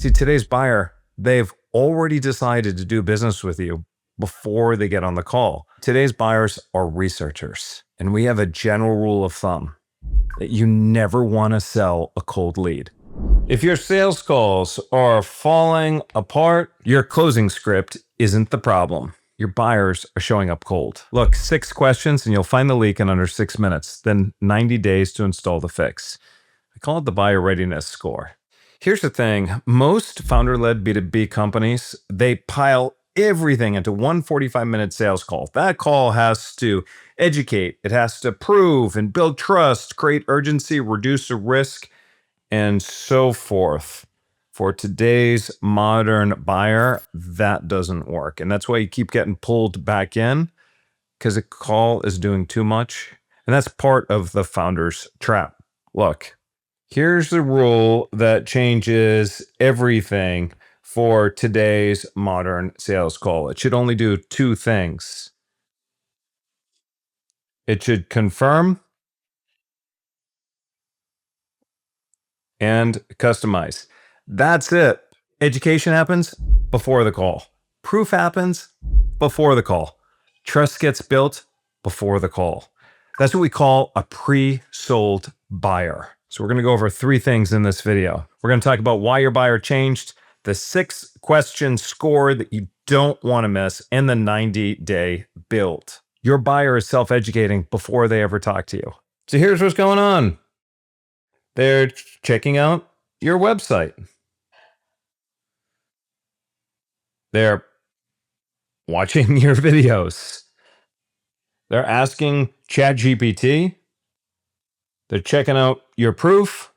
See, today's buyer, they've already decided to do business with you before they get on the call. Today's buyers are researchers, and we have a general rule of thumb that you never want to sell a cold lead. If your sales calls are falling apart, your closing script isn't the problem. Your buyers are showing up cold. Look, 6 questions and you'll find the leak in under 6 minutes, then 90 days to install the fix. I call it the Buyer-Readiness Score. Here's the thing. Most founder-led B2B companies, they pile everything into one 45-minute sales call. That call has to educate, it has to prove and build trust, create urgency, reduce the risk, and so forth. For today's modern buyer, that doesn't work. And that's why you keep getting pulled back in, because a call is doing too much. And that's part of the founder's trap. Look, here's the rule that changes everything for today's modern sales call. It should only do 2 things. It should confirm and customize. That's it. Education happens before the call. Proof happens before the call. Trust gets built before the call. That's what we call a pre-sold buyer. So we're going to go over 3 things in this video. We're going to talk about why your buyer changed, the 6-question score that you don't want to miss, and the 90-day build. Your buyer is self-educating before they ever talk to you. So here's what's going on. They're checking out your website. They're watching your videos. They're asking ChatGPT. They're checking out your proof.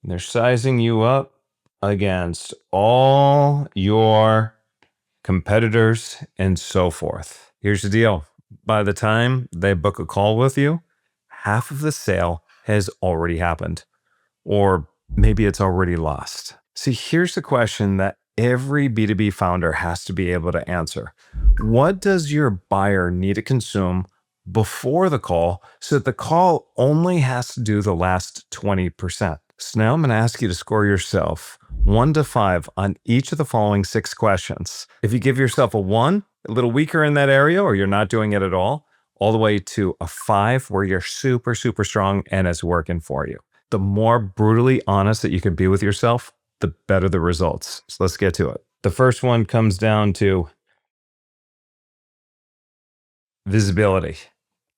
And they're sizing you up against all your competitors and so forth. Here's the deal. By the time they book a call with you, half of the sale has already happened. Or maybe it's already lost. See, here's the question that every B2B founder has to be able to answer. What does your buyer need to consume before the call so that the call only has to do the last 20%? So now I'm going to ask you to score yourself 1 to 5 on each of the following 6 questions. If you give yourself a 1, a little weaker in that area, or you're not doing it at all the way to a 5 where you're super, super strong and it's working for you. The more brutally honest that you can be with yourself, the better the results. So let's get to it. The first one comes down to visibility.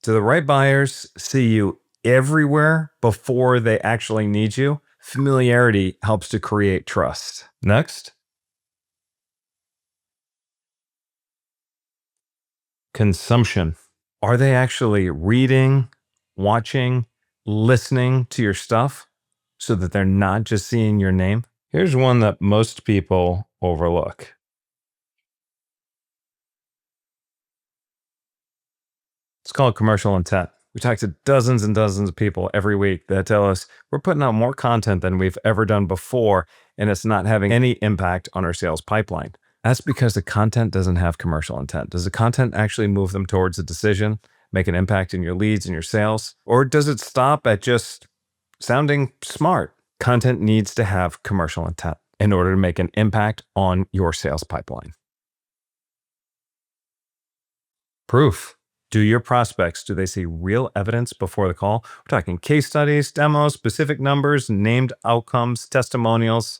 Do the right buyers see you everywhere before they actually need you? Familiarity helps to create trust. Next, consumption. Are they actually reading, watching, listening to your stuff so that they're not just seeing your name? Here's one that most people overlook. It's called commercial intent. We talk to dozens and dozens of people every week that tell us we're putting out more content than we've ever done before, and it's not having any impact on our sales pipeline. That's because the content doesn't have commercial intent. Does the content actually move them towards a decision, make an impact in your leads and your sales? Or does it stop at just sounding smart? Content needs to have commercial intent in order to make an impact on your sales pipeline. Proof. Do your prospects, do they see real evidence before the call? We're talking case studies, demos, specific numbers, named outcomes, testimonials.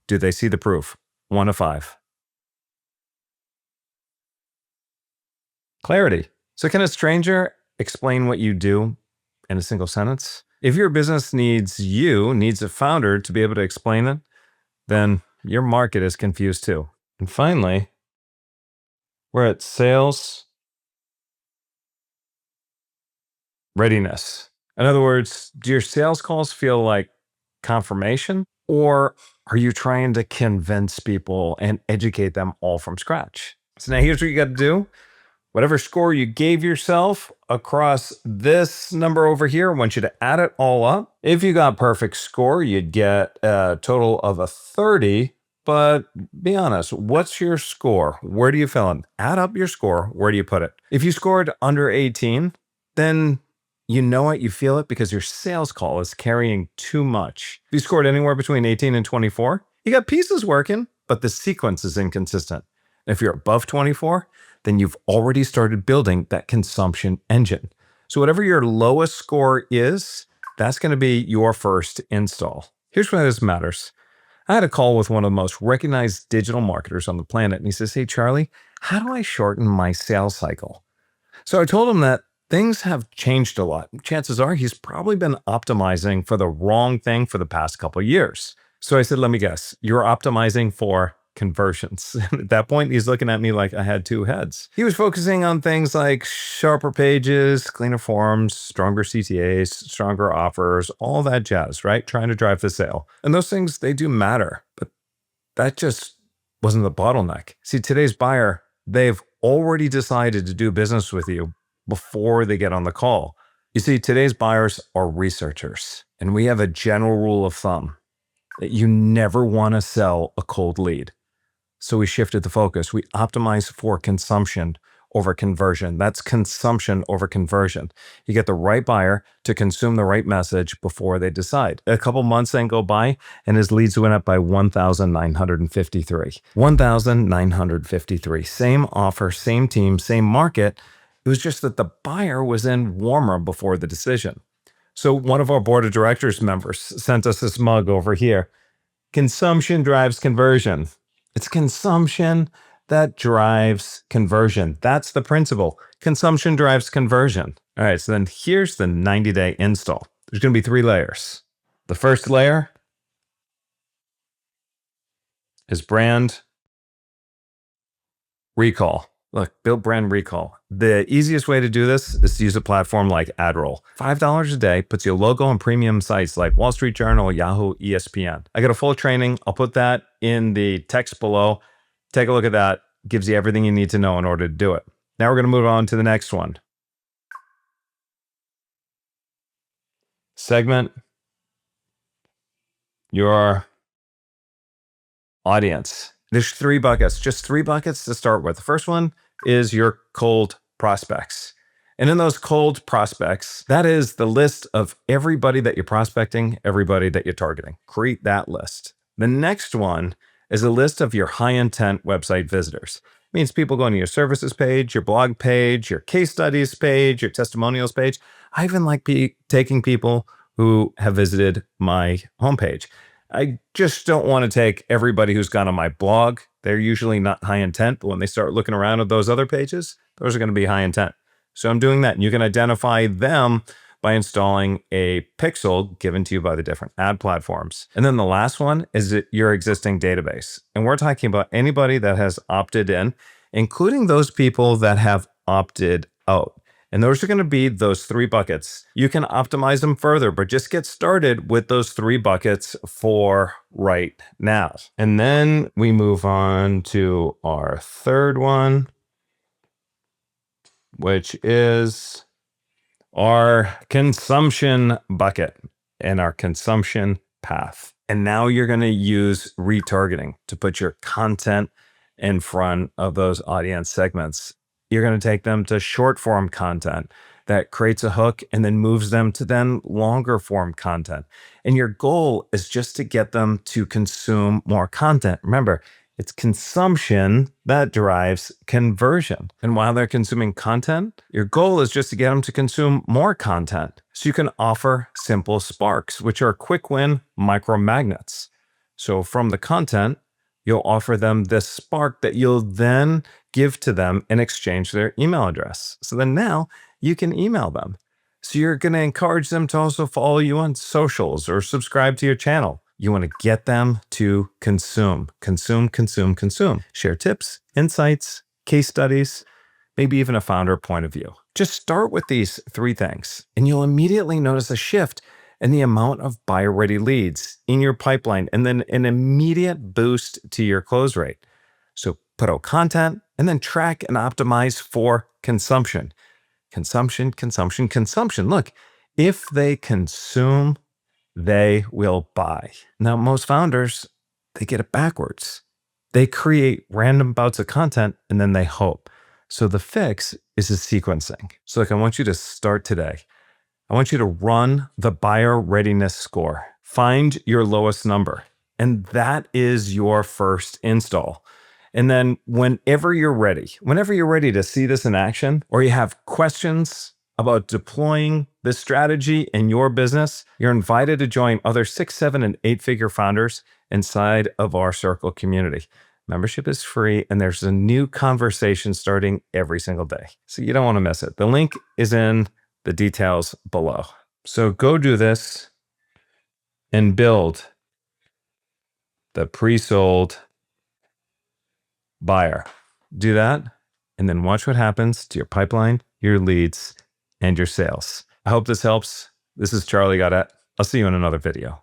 Do they see the proof? 1 to 5. Clarity. So can a stranger explain what you do in a single sentence? If your business needs a founder to be able to explain it, then your market is confused too. And finally, we're at sales readiness. In other words, do your sales calls feel like confirmation, or are you trying to convince people and educate them all from scratch? So now here's what you got to do. Whatever score you gave yourself across this number over here, I want you to add it all up. If you got perfect score, you'd get a total of a 30. But be honest, what's your score? Where do you fill in? Add up your score. Where do you put it? If you scored under 18, then you know it, you feel it, because your sales call is carrying too much. If you scored anywhere between 18 and 24, You got pieces working, but the sequence is inconsistent. If you're above 24, then you've already started building that consumption engine. So whatever your lowest score is, that's going to be your first install. Here's why this matters. I had a call with one of the most recognized digital marketers on the planet, and he says, "Hey, Charlie, how do I shorten my sales cycle?" So I told him that things have changed a lot. Chances are he's probably been optimizing for the wrong thing for the past couple of years. So I said, "Let me guess, you're optimizing for conversions." At that point, he's looking at me like I had two heads. He was focusing on things like sharper pages, cleaner forms, stronger CTAs, stronger offers, all that jazz, right? Trying to drive the sale. And those things, they do matter, but that just wasn't the bottleneck. See, today's buyer, they've already decided to do business with you before they get on the call. You see, today's buyers are researchers, and we have a general rule of thumb that you never want to sell a cold lead. So we shifted the focus. We optimize for consumption over conversion. That's consumption over conversion. You get the right buyer to consume the right message before they decide. A couple months then go by, and his leads went up by 1,953. 1,953. Same offer, same team, same market. It was just that the buyer was in warmer before the decision. So one of our board of directors members sent us this mug over here. Consumption drives conversion. It's consumption that drives conversion. That's the principle. Consumption drives conversion. All right, so then here's the 90-day install. There's going to be 3 layers. The first layer is brand recall. Look, build brand recall. The easiest way to do this is to use a platform like AdRoll. $5 a day puts your logo on premium sites like Wall Street Journal, Yahoo, ESPN. I got a full training. I'll put that in the text below. Take a look at that. Gives you everything you need to know in order to do it. Now we're going to move on to the next one. Segment your audience. There's 3 buckets, just 3 buckets to start with. The first one is your cold prospects. And in those cold prospects, that is the list of everybody that you're prospecting, everybody that you're targeting. Create that list. The next one is a list of your high intent website visitors. It means people going to your services page, your blog page, your case studies page, your testimonials page. I even like taking people who have visited my homepage. I just don't want to take everybody who's gone on my blog. They're usually not high intent, but when they start looking around at those other pages, those are going to be high intent. So I'm doing that. And you can identify them by installing a pixel given to you by the different ad platforms. And then the last one is your existing database. And we're talking about anybody that has opted in, including those people that have opted out. And those are going to be those 3 buckets. You can optimize them further, but just get started with those 3 buckets for right now. And then we move on to our third one, which is our consumption bucket and our consumption path. And now you're going to use retargeting to put your content in front of those audience segments. You're going to take them to short form content that creates a hook and then moves them to then longer form content. And your goal is just to get them to consume more content. Remember, it's consumption that drives conversion. And while they're consuming content, your goal is just to get them to consume more content. So you can offer simple sparks, which are quick win micro magnets. So from the content, you'll offer them this spark that you'll then give to them in exchange for their email address. So then now you can email them. So you're going to encourage them to also follow you on socials or subscribe to your channel. You want to get them to consume. Share tips, insights, case studies, maybe even a founder point of view. Just start with these 3 things, and you'll immediately notice a shift in the amount of buyer-ready leads in your pipeline, and then an immediate boost to your close rate. So put out content, and then track and optimize for consumption. Consumption. Look, if they consume, they will buy. Now, most founders, they get it backwards. They create random bouts of content and then they hope. So the fix is the sequencing. So look, I want you to start today. I want you to run the Buyer-Readiness Score. Find your lowest number. And that is your first install. And then whenever you're ready to see this in action, or you have questions about deploying this strategy in your business, you're invited to join other 6, 7, and 8-figure founders inside of our Circle community. Membership is free, and there's a new conversation starting every single day. So you don't want to miss it. The link is in the details below. So go do this and build the pre-sold buyer. Do that, and then watch what happens to your pipeline, your leads, and your sales. I hope this helps. This is Charlie Gaudet. I'll see you in another video.